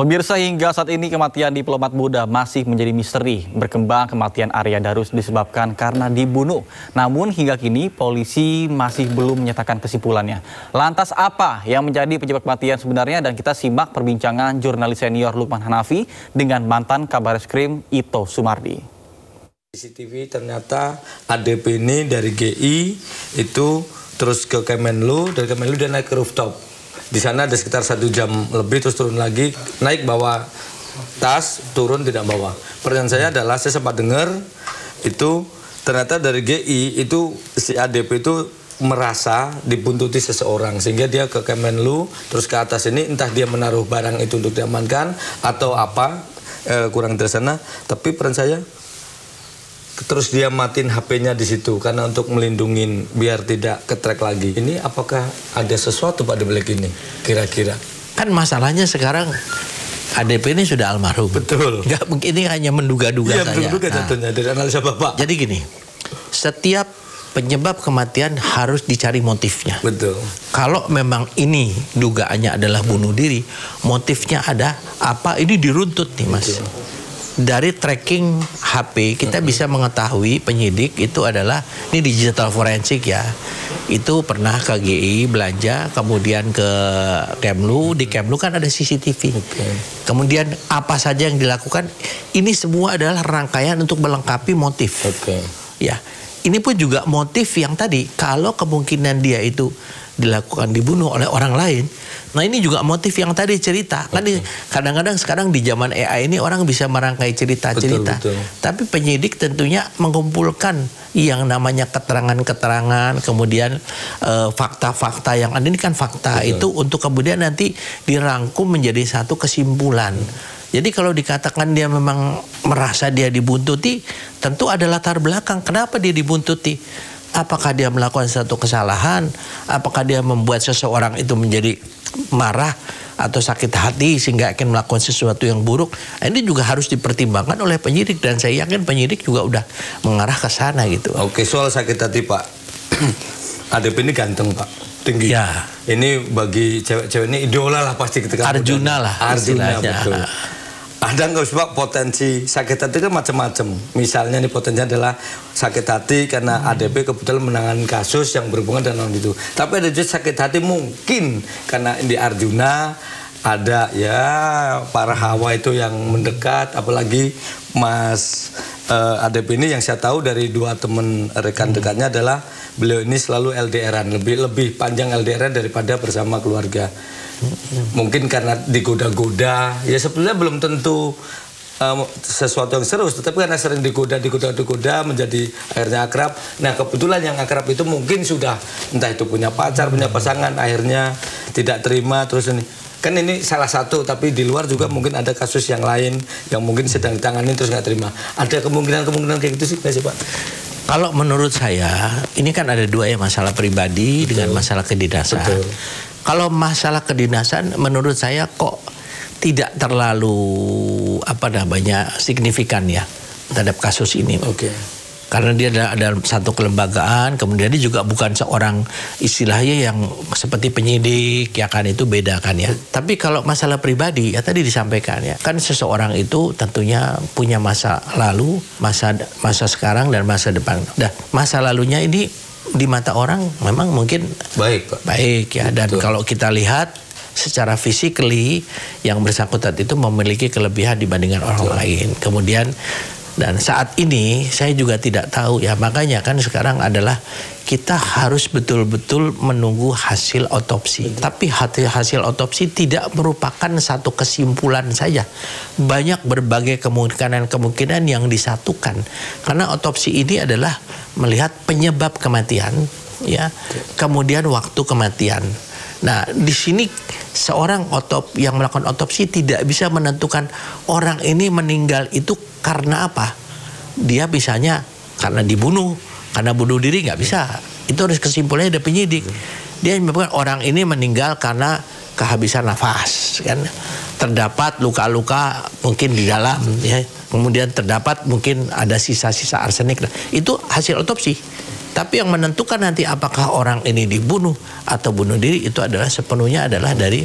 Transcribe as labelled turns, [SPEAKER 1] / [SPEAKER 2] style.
[SPEAKER 1] Pemirsa, hingga saat ini kematian diplomat muda masih menjadi misteri. Berkembang kematian Arya Darus disebabkan karena dibunuh. Namun hingga kini polisi masih belum menyatakan kesimpulannya. Lantas apa yang menjadi penyebab kematian sebenarnya? Dan kita simak perbincangan jurnalis senior Lukman Hanafi dengan mantan Kabareskrim Ito Sumardi.
[SPEAKER 2] CCTV ternyata ADP ini dari GI itu terus ke Kemenlu, dari Kemenlu dia naik ke rooftop. Di sana ada sekitar 1 jam lebih, terus turun lagi, naik bawa tas, turun tidak bawa. Pertanyaan saya adalah, saya sempat dengar itu ternyata dari GI itu si ADP itu merasa dibuntuti seseorang, sehingga dia ke Kemenlu, terus ke atas ini, entah dia menaruh barang itu untuk diamankan atau apa, kurang dari sana. Tapi peran saya terus dia matiin HP-nya di situ karena untuk melindungi biar tidak ke-track lagi. Ini apakah ada sesuatu Pak di balik ini kira-kira?
[SPEAKER 3] Kan masalahnya sekarang ADP ini sudah almarhum.
[SPEAKER 2] Betul.
[SPEAKER 3] Nggak mungkin, ini hanya menduga-duga saja.
[SPEAKER 2] Menduga tentunya dari analisa Bapak.
[SPEAKER 3] Jadi gini, setiap penyebab kematian harus dicari motifnya.
[SPEAKER 2] Betul.
[SPEAKER 3] Kalau memang ini dugaannya adalah bunuh diri, motifnya ada apa? Ini diruntut nih, Mas. Betul. Dari tracking HP kita bisa mengetahui penyidik itu adalah, ini digital forensik ya, itu pernah ke GI belanja, kemudian ke Kemlu, di Kemlu kan ada CCTV. Kemudian apa saja yang dilakukan, ini semua adalah rangkaian untuk melengkapi motif. Ya, ini pun juga motif yang tadi, kalau kemungkinan dia itu dilakukan dibunuh oleh orang lain. Nah, ini juga motif yang tadi cerita. Kan kadang-kadang sekarang di zaman AI ini orang bisa merangkai cerita-cerita. Tapi penyidik tentunya mengumpulkan yang namanya keterangan-keterangan, kemudian fakta-fakta yang ada, ini kan fakta itu untuk kemudian nanti dirangkum menjadi satu kesimpulan. Jadi kalau dikatakan dia memang merasa dia dibuntuti, tentu ada latar belakang kenapa dia dibuntuti. Apakah dia melakukan satu kesalahan? Apakah dia membuat seseorang itu menjadi marah atau sakit hati sehingga akan melakukan sesuatu yang buruk? Nah, ini juga harus dipertimbangkan oleh penyidik, dan saya yakin penyidik juga udah mengarah ke sana gitu.
[SPEAKER 2] Oke, soal sakit hati Pak, ADP ini ganteng Pak, tinggi.
[SPEAKER 3] Ya.
[SPEAKER 2] Ini bagi cewek-cewek ini idola lah pasti ketika
[SPEAKER 3] Arjuna lah.
[SPEAKER 2] Arjuna, betul. Ada nggak sih Pak potensi sakit hati kan macam-macam. Misalnya nih potensinya adalah sakit hati karena ADP kebetulan menangani kasus yang berhubungan dengan itu. Tapi ada juga sakit hati mungkin karena di Arjuna ada ya para hawa itu yang mendekat, apalagi Mas ADP ini yang saya tahu dari 2 teman rekan dekatnya adalah beliau ini selalu LDRan, lebih panjang LDRan daripada bersama keluarga. Mungkin karena digoda-goda, ya sebenarnya belum tentu sesuatu yang serius, tetapi karena sering digoda menjadi akhirnya akrab. Nah, kebetulan yang akrab itu mungkin sudah entah itu punya pacar, punya pasangan, akhirnya tidak terima, terus ini. Kan ini salah satu, tapi di luar juga mungkin ada kasus yang lain yang mungkin sedang ditangani terus nggak terima. Ada kemungkinan kayak gitu sih, nggak sih Pak?
[SPEAKER 3] Kalau menurut saya, ini kan ada 2 ya, masalah pribadi dengan masalah kedinasan. Kalau masalah kedinasan, menurut saya kok tidak terlalu signifikan ya terhadap kasus ini. Karena dia ada satu kelembagaan, kemudian dia juga bukan seorang istilahnya yang seperti penyidik, ya kan, itu beda kan ya. Tapi kalau masalah pribadi, ya tadi disampaikan ya, kan seseorang itu tentunya punya masa lalu, masa sekarang dan masa depan. Nah, masa lalunya ini di mata orang memang mungkin baik ya. Dan kalau kita lihat secara physically yang bersangkutan itu memiliki kelebihan dibandingkan orang lain. Kemudian dan saat ini saya juga tidak tahu ya, makanya kan sekarang adalah kita harus betul-betul menunggu hasil otopsi. Tapi hasil otopsi tidak merupakan satu kesimpulan saja. Banyak berbagai kemungkinan yang disatukan. Karena otopsi ini adalah melihat penyebab kematian, ya, kemudian waktu kematian. Nah, di sini seorang yang melakukan otopsi tidak bisa menentukan orang ini meninggal itu karena apa. Dia bisanya karena dibunuh, karena bunuh diri, nggak bisa. Itu harus kesimpulannya dari penyidik. Dia menyebutkan orang ini meninggal karena kehabisan nafas, kan. Terdapat luka-luka mungkin di dalam, ya. Kemudian terdapat mungkin ada sisa-sisa arsenik. Itu hasil otopsi. Tapi yang menentukan nanti apakah orang ini dibunuh atau bunuh diri itu adalah sepenuhnya adalah dari